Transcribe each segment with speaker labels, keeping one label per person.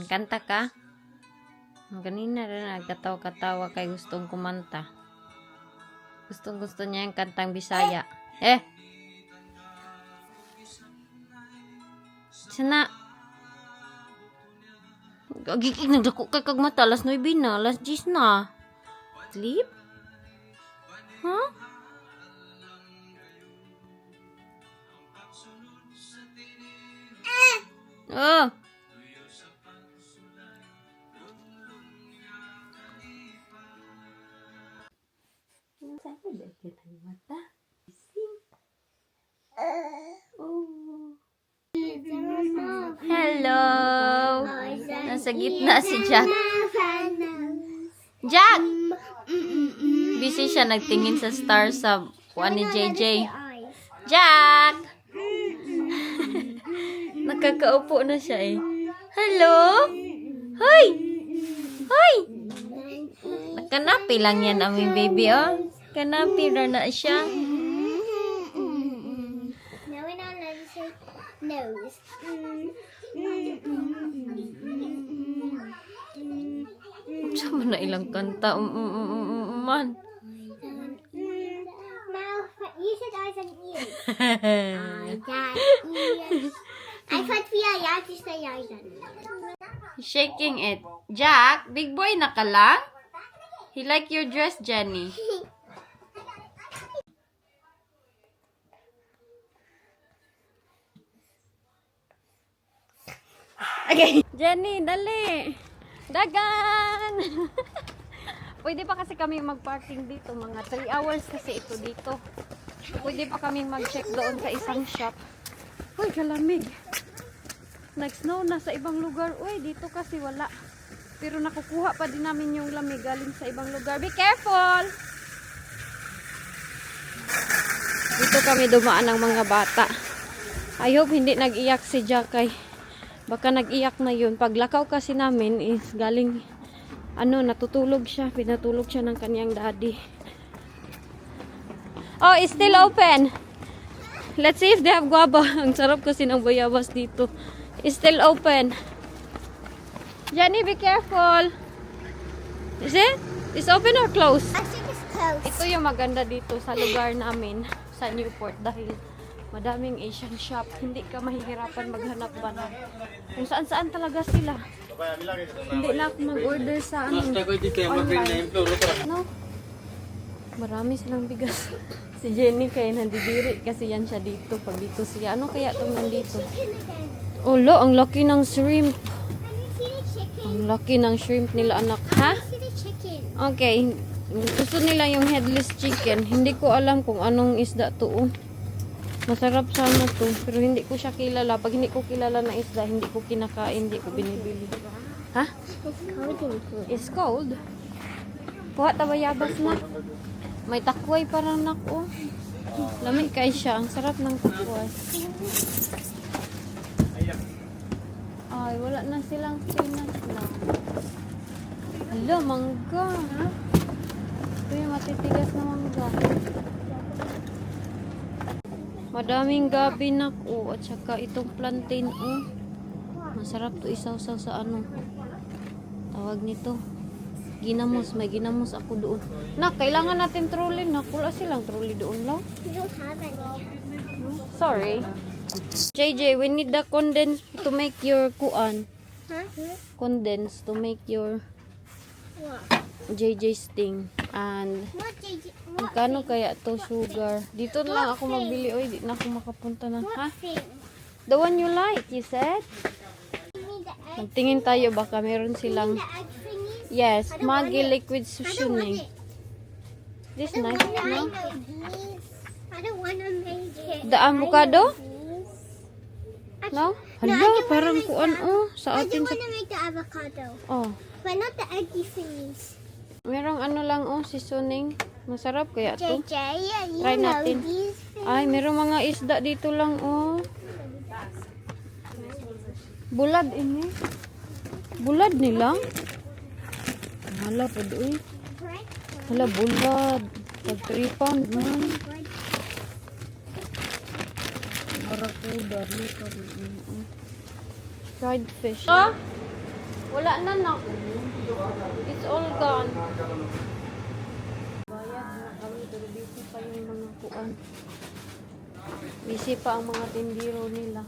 Speaker 1: Kanta ka? Ganina rin nagkatawa-katawa kay gustong kumanta. Gustong-gusto niya yung kantang Bisaya. Sana. Gagigig nagdako kay kag mata. Alas 9 na. Alas 10 na. Sleep? Huh? Oh. Hello. Nasa gitna si Jack. Jack! Busy siya nagtingin sa star sa kuan ni JJ. Jack! Nakakaupo na siya eh. Hello? Hoy! Hoy! Nakanapi lang yan aming baby, oh. Kanapi na siya.
Speaker 2: Nose.
Speaker 1: Saan na ilang kanta? Man.
Speaker 2: Mouth. You said eyes and ears. Eyes and ears. I thought we are allowed to say eyes and ears.
Speaker 1: Shaking it. Jack, big boy na ka lang? He like your dress, Jenny. Okay. Jenny, dali. Dagan. Pwede pa kasi kami mag-parking dito. Mga 3 hours kasi ito dito. Pwede pa kami mag-check doon sa isang shop. Uy, kalamig. Nag-snow na sa ibang lugar. Uy, dito kasi wala. Pero nakukuha pa din namin yung lamig galing sa ibang lugar. Be careful! Dito kami dumaan ng mga bata. I hope hindi nag-iyak si Jackay. Baka nag-iyak na yun. Paglakaw kasi namin is galing, natutulog siya. Pinatulog siya ng kanyang daddy. Oh, it's still open. Let's see if they have guava. Ang sarap kasi ng bayabas dito. It's still open. Jenny, be careful. Is it? It's open or closed?
Speaker 2: I think it's close.
Speaker 1: Ito yung maganda dito sa lugar namin sa Newport dahil madaming Asian shop. Hindi ka mahihirapan maghanap ba na kung saan-saan talaga sila. Hindi na ako mag-order sa online. No? Marami silang bigas. Si Jenny kaya nandidiri kasi yan siya dito. Pag dito siya. Ano kaya itong nandito? Oh, lo, ang laki ng shrimp. Ang laki ng shrimp nila, anak. Ha? Okay. Gusto nila yung headless chicken. Hindi ko alam kung anong isda to. Masarap sana to. Pero hindi ko siya kilala. Pag hindi ko kilala na isda, hindi ko kinakain, hindi ko binibili. Ha? It's cold. Kuha tabayabas na. May takway parang nako. Lamig kay siya. Ang sarap ng takway. Ay, wala na silang spinach na. Hala, mangga. Ito yung matitigas na mangga. Madaming gabi na ko. At saka itong plantain. Masarap to isaw-saw sa tawag nito. Ginamos. May ginamos ako doon. Kailangan natin trolley na. Wala silang trolley doon lang.
Speaker 2: We don't have any.
Speaker 1: Sorry. JJ, we need the condense to make your kuan.
Speaker 2: Huh?
Speaker 1: Condense to make your
Speaker 2: What?
Speaker 1: JJ's thing. And
Speaker 2: What did you... What
Speaker 1: magkano kaya to sugar? Dito na lang ako magbili. Oy, di na ako makapunta na. Ha?
Speaker 2: thing?
Speaker 1: The one you like, you said?
Speaker 2: You mean the egg?
Speaker 1: Magtingin tayo baka meron silang
Speaker 2: The egg thingy?
Speaker 1: yes,
Speaker 2: I don't want
Speaker 1: Maggi
Speaker 2: it.
Speaker 1: liquid
Speaker 2: I don't want
Speaker 1: sushi.
Speaker 2: it.
Speaker 1: This
Speaker 2: I don't
Speaker 1: nice,
Speaker 2: want
Speaker 1: no?
Speaker 2: these. I don't want to make it.
Speaker 1: The avocado?
Speaker 2: These.
Speaker 1: No?
Speaker 2: No, I
Speaker 1: Hala,
Speaker 2: don't
Speaker 1: parang
Speaker 2: wanna make
Speaker 1: kuan
Speaker 2: the-
Speaker 1: sa
Speaker 2: I do
Speaker 1: atin sa
Speaker 2: want to make the avocado,
Speaker 1: oh.
Speaker 2: but not the eggy thingies.
Speaker 1: Merong lang seasoning. Masarap kaya to.
Speaker 2: JJ, you
Speaker 1: Try
Speaker 2: know
Speaker 1: natin.
Speaker 2: these things.
Speaker 1: Ay, merong mga isda dito lang, Bulad ini. Bulad nila. Hala pa doon. Hala, bulad. Pag-tripan. Barakuda. Dried fish. Wala na na. It's all gone. Bayad na kami. Pero busy pa yung mga kuan. Busy pa ang mga tindiro nila.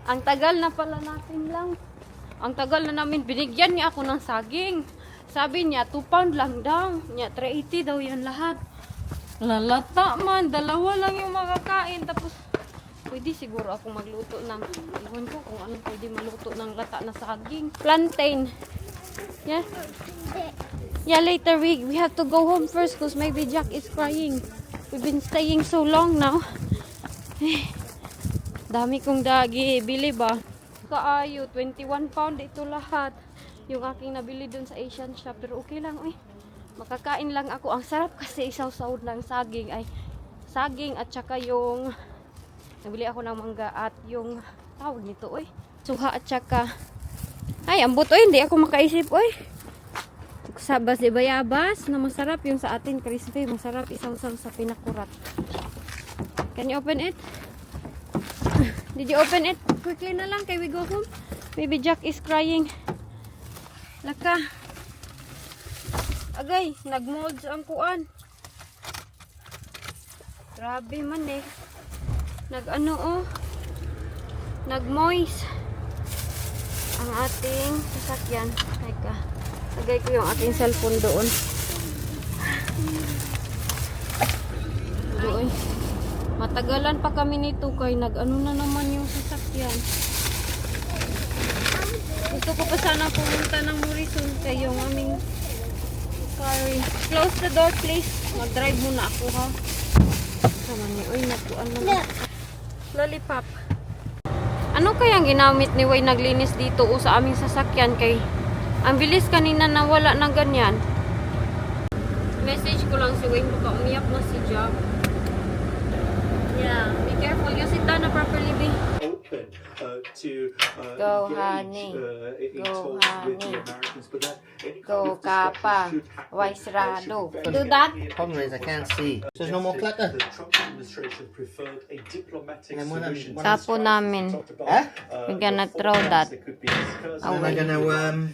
Speaker 1: Ang tagal na pala natin lang. Ang tagal na namin. Binigyan niya ako ng saging. Sabi niya, 2 pound lang daw. Niya, 380 daw yan lahat. Lalata man. 2 lang yung makakain. Tapos, pwede siguro ako magluto ng, iwan ko kung ano pwede maluto ng lata na saging. Plantain. Yeah. Yeah, later we have to go home first because maybe Jack is crying. We've been staying so long now. Dami kong dagi. Bili ba? Kaayo, 21 pound ito lahat. Yung aking nabili dun sa Asian shop. Pero okay lang, makakain lang ako. Ang sarap kasi isaw-saw ng saging. Ay, saging at saka yung nabili ako ng mangga at yung tawag nito, suha at saka ay, ambot, hindi ako makaisip, sabas di bayabas na masarap yung sa atin, crispy, masarap isaw-saw sa pinakurat. Can you open it? Did you open it? Quickly na lang, kay we go home. Maybe Jack is crying. Laka. Agay, nag-molds ang kuan. Grabe man nag-moist ang ating sasakyan. Teka, lagay ko yung ating cellphone doon. Matagalan pa kami nito kay na naman yung sasakyan. Gusto ko pa sana pumunta ng Morrison kay yung aming sorry. Close the door please. Mag-drive muna ako ha. Sama ni, nakuan na. Lollipop. Ano kayang ginamit ni Way naglinis dito sa aming sasakyan kay ang bilis kanina na wala na ganyan. Message ko lang si Way, baka umiyak na si Jack. Yeah, be careful. You sit down properly, be.
Speaker 3: Open to
Speaker 1: Go,
Speaker 3: engage
Speaker 1: honey.
Speaker 3: In
Speaker 1: Go,
Speaker 3: talks with the
Speaker 1: honey.
Speaker 3: Americans, but that any kind
Speaker 1: Go,
Speaker 3: of disruption
Speaker 1: Kappa.
Speaker 3: should happen,
Speaker 1: Vice Rado.
Speaker 3: should be
Speaker 1: Do
Speaker 3: very
Speaker 1: that.
Speaker 3: clear.
Speaker 4: Problem is I can't see. There's no more clutter.
Speaker 3: The Trump administration preferred a diplomatic
Speaker 4: And when I'm-
Speaker 3: solution.
Speaker 4: when
Speaker 3: to
Speaker 4: I'm-
Speaker 1: Tapo
Speaker 3: this crisis.
Speaker 1: namin.
Speaker 3: We talked about,
Speaker 4: Huh?
Speaker 1: We're gonna
Speaker 3: the
Speaker 1: throw
Speaker 3: forecasts
Speaker 1: that
Speaker 3: that could be discussed,
Speaker 4: When am I gonna,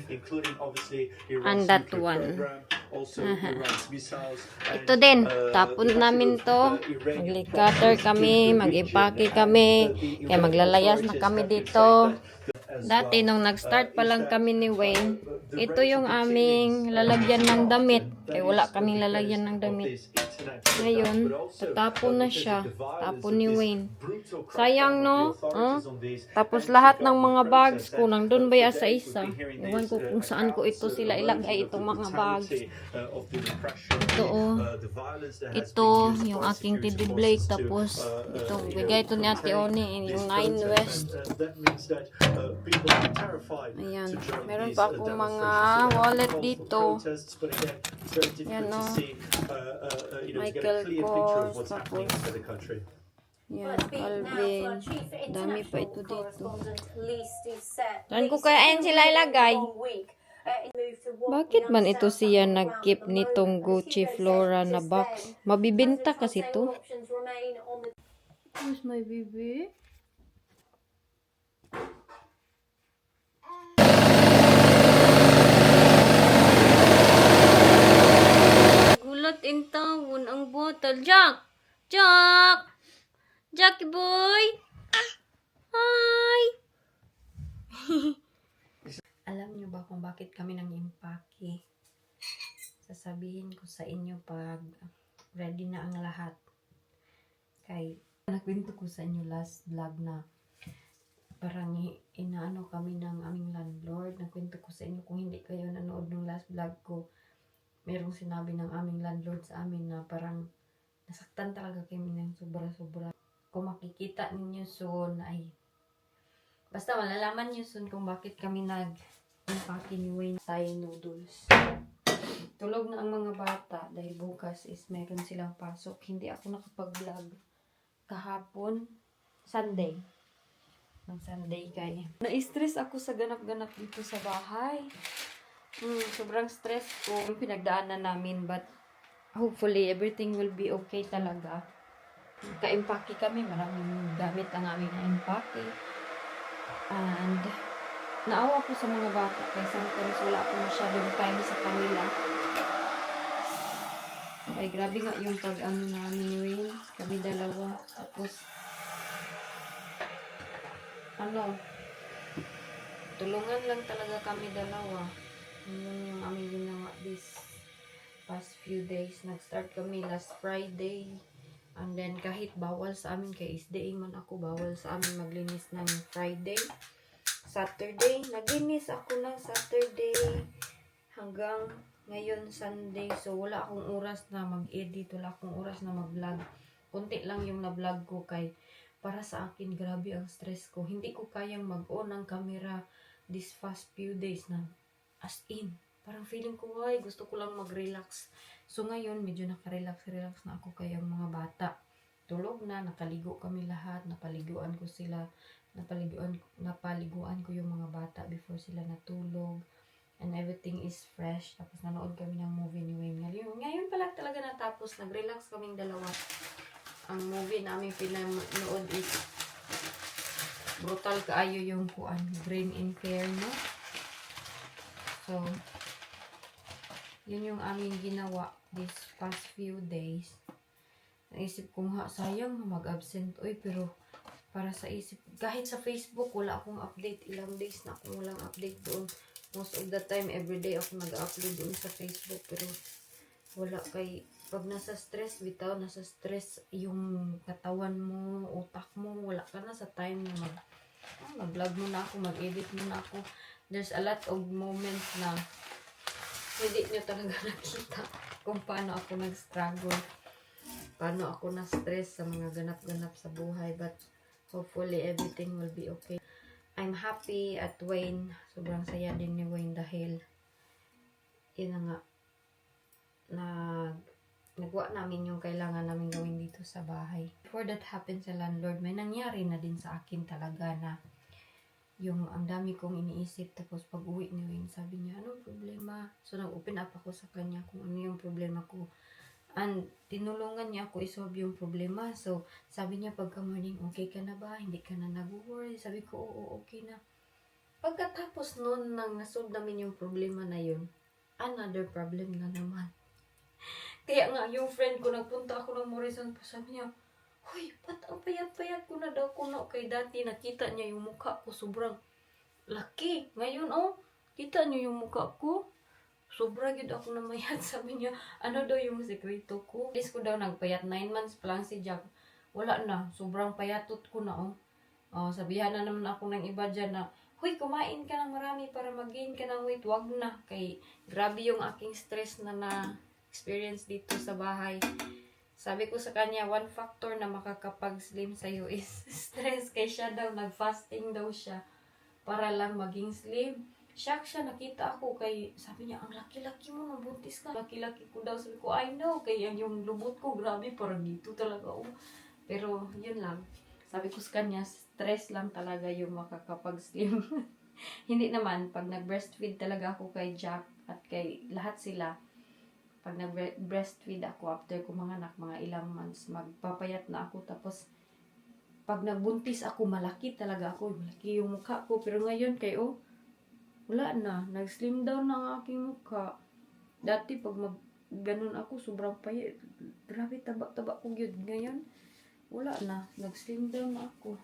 Speaker 3: including obviously Iran's
Speaker 1: And that
Speaker 3: nuclear
Speaker 1: one.
Speaker 3: program, also Iran's missiles, and,
Speaker 1: Ito din,
Speaker 3: uh,
Speaker 1: tapon
Speaker 3: the
Speaker 1: namin
Speaker 3: possible,
Speaker 1: to.
Speaker 3: Iranian
Speaker 1: Mag-licater
Speaker 3: proxies
Speaker 1: kami,
Speaker 3: in the
Speaker 1: mag-impake
Speaker 3: region.
Speaker 1: kami.
Speaker 3: And, the
Speaker 1: Kaya
Speaker 3: Iranian
Speaker 1: maglalayas na
Speaker 3: authorities
Speaker 1: kami
Speaker 3: have been
Speaker 1: dito.
Speaker 3: saying that as
Speaker 1: Dati
Speaker 3: well.
Speaker 1: nung nag-start pa lang kami ni Wayne,
Speaker 3: The
Speaker 1: ito
Speaker 3: rate
Speaker 1: yung
Speaker 3: of
Speaker 1: aming
Speaker 3: killings,
Speaker 1: lalagyan ng damit.
Speaker 3: that
Speaker 1: Eh
Speaker 3: is
Speaker 1: wala
Speaker 3: because
Speaker 1: kaming lalagyan ng
Speaker 3: of
Speaker 1: damit.
Speaker 3: this internet
Speaker 1: Ngayon,
Speaker 3: but also,
Speaker 1: tatapon na
Speaker 3: because
Speaker 1: siya.
Speaker 3: of the violence
Speaker 1: Tapon
Speaker 3: of
Speaker 1: ni
Speaker 3: this
Speaker 1: Wayne.
Speaker 3: brutal crackdown
Speaker 1: Sayang
Speaker 3: of
Speaker 1: no?
Speaker 3: the authorities on these
Speaker 1: Tapos lahat ng
Speaker 3: anti-government
Speaker 1: mga bags
Speaker 3: protests.
Speaker 1: ko,
Speaker 3: And,
Speaker 1: nandun ba ya
Speaker 3: today
Speaker 1: sa
Speaker 3: we've
Speaker 1: isa?
Speaker 3: been hearing
Speaker 1: Ewan
Speaker 3: these,
Speaker 1: ko kung saan ko ito
Speaker 3: accounts,
Speaker 1: sila ilagay
Speaker 3: of
Speaker 1: itong
Speaker 3: the
Speaker 1: mga bags.
Speaker 3: brutality, of the repression,
Speaker 1: Ito
Speaker 3: the violence that has
Speaker 1: Ito,
Speaker 3: been used
Speaker 1: yung
Speaker 3: by
Speaker 1: aking
Speaker 3: security
Speaker 1: Teddy
Speaker 3: forces
Speaker 1: Blake.
Speaker 3: to,
Speaker 1: Tapos, ito,
Speaker 3: you know,
Speaker 1: bigay ito ni Ate
Speaker 3: contain
Speaker 1: Oni,
Speaker 3: these
Speaker 1: yung 9
Speaker 3: protests.
Speaker 1: West.
Speaker 3: And, that means that people are terrified
Speaker 1: Ayan.
Speaker 3: to join
Speaker 1: Meron
Speaker 3: these,
Speaker 1: pa akong mga
Speaker 3: demonstrations. So,
Speaker 1: wallet
Speaker 3: calls for
Speaker 1: dito.
Speaker 3: protests, but again, it's very difficult
Speaker 1: Yan,
Speaker 3: to
Speaker 1: no?
Speaker 3: see, to get a
Speaker 1: Michael
Speaker 3: clear picture of
Speaker 1: Kors,
Speaker 3: what's happening
Speaker 1: tapos-
Speaker 3: in the country.
Speaker 1: Yan, Calvin. Dami pa ito dito. Saan ko
Speaker 5: Saan
Speaker 1: kaya ayan sila ilagay? Bakit man ito siya nag-keep nitong Gucci Flora na box? Mabibenta kasi to. Where's my baby? Gulat in town ang bottle. Jack! Jack! Jackie boy! Hi! Alam niyo ba kung bakit kami nang impake? Sasabihin ko sa inyo pag ready na ang lahat. Kay nakwento ko sa inyo last vlog na parang inaano kami ng aming landlord. Nakwento ko sa inyo kung hindi kayo nanood ng last vlog ko. Merong sinabi ng aming landlord sa amin na parang nasaktan talaga kami ng sobra-sobra. Kung makikita ninyo soon ay basta malalaman nyo soon kung bakit kami nag-impake ni Wayne Thai noodles. Tulog na ang mga bata dahil bukas is meron silang pasok. Hindi ako nakapag-vlog kahapon, Sunday. Ng Sunday kay. Na-stress ako sa ganap-ganap dito sa bahay. Sobrang stress ko. Pinagdaanan namin but hopefully everything will be okay talaga. Ka-impake kami. Maraming gamit ang aming na-impake. And naawa ko sa mga bata kaya sometimes wala ako masyadong time sa kanila. Ay, grabe nga yung pag-ano namin ni Wayne. Kami dalawa. Tapos, tulungan lang talaga kami dalawa. Yun yung aming ginawa this past few days. Nag-start kami last Friday. And then, kahit bawal sa amin, kay isday man ako, bawal sa amin maglinis ng Friday. Saturday, naglinis ako ng Saturday hanggang ngayon Sunday. So, wala akong oras na mag-edit, wala akong oras na mag-vlog. Kunti lang yung na-vlog ko kay para sa akin, grabe ang stress ko. Hindi ko kayang mag-on ng camera this past few days na as in. Parang feeling ko, ay, gusto ko lang mag-relax. So, ngayon, medyo nakarelax-relax na ako kay ang mga bata. Tulog na, nakaligo kami lahat, napaliguan ko sila, napaliguan ko yung mga bata before sila natulog. And everything is fresh. Tapos nanood kami ng movie ni Wayne. Ngayon pala talaga natapos. Nag-relax kaming dalawa. Ang movie namin pinanood is brutal kaayo yung kuan. Green Inferno. So, yun yung aming ginawa this past few days. Naisip ko nga, sayang mag-absent. Uy, pero para sa isip, kahit sa Facebook, wala akong update. Ilang days na akong walang update doon. Most of the time, everyday ako nag-upload doon sa Facebook. Pero wala kay, pag nasa stress, bitaw, nasa stress yung katawan mo, utak mo, wala ka na sa time na mag-vlog mo na ako, mag-edit mo na ako. There's a lot of moments na hindi nyo talaga nakita kung paano ako nag-struggle. Paano ako na-stress sa mga ganap-ganap sa buhay. But hopefully, everything will be okay. I'm happy at Wayne. Sobrang saya din ni Wayne dahil yun na nga, nagawa namin yung kailangan namin gawin dito sa bahay. Before that happened sa landlord, may nangyari na din sa akin talaga na yung ang dami kong iniisip. Tapos pag uwi ni Wayne, sabi niya, anong problema? So nag-open up ako sa kanya kung ano yung problema ko. And tinulungan niya ako isolve yung problema. So, sabi niya pagka morning, okay ka na ba? Hindi ka na nag-worry? Sabi ko, oo, okay na. Pagkatapos noon nang nasolve namin yung problema na yun, another problem na naman. Kaya nga, yung friend ko, nagpunta ako ng Morrison po, sabi niya, huy, ba't ang payat-payat ko na daw kuno kay dati nakita niya yung mukha ko sobrang laki. Ngayon, kita niyo yung mukha ko. Sobra gid ako na mayat. Sabi niya, ano daw yung sekreto ko? Is ko daw nagpayat 9 months pa lang si Jack. Wala na. Sobrang payatot ko na sabihan na naman ako ng iba dyan na, huy, kumain ka ng marami para mag-gain ka ng weight. Wag na. Kay grabe yung aking stress na na-experience dito sa bahay. Sabi ko sa kanya, one factor na makakapag-slim sa'yo is stress. Kay siya daw, nag-fasting daw siya para lang maging slim. Shock siya, nakita ako kay, sabi niya, ang laki-laki mo, nabuntis ka. Laki-laki ko daw, sabi ko, I know, kaya yung lubot ko, grabe, parang dito talaga. Pero, yun lang. Sabi ko sa kanya, stress lang talaga yung makakapag-slim. Hindi naman, pag nag-breastfeed talaga ako kay Jack at kay lahat sila, pag nag-breastfeed ako after ko mga anak, mga ilang months, magpapayat na ako. Tapos, pag nagbuntis ako, malaki talaga ako. Malaki yung mukha ko. Pero ngayon, wala na. Nag-slim down na ang aking mukha. Dati, pag ganun ako, sobrang payat. Grabe, taba-taba ko yun. Ngayon, wala na. Nag-slim down na ako.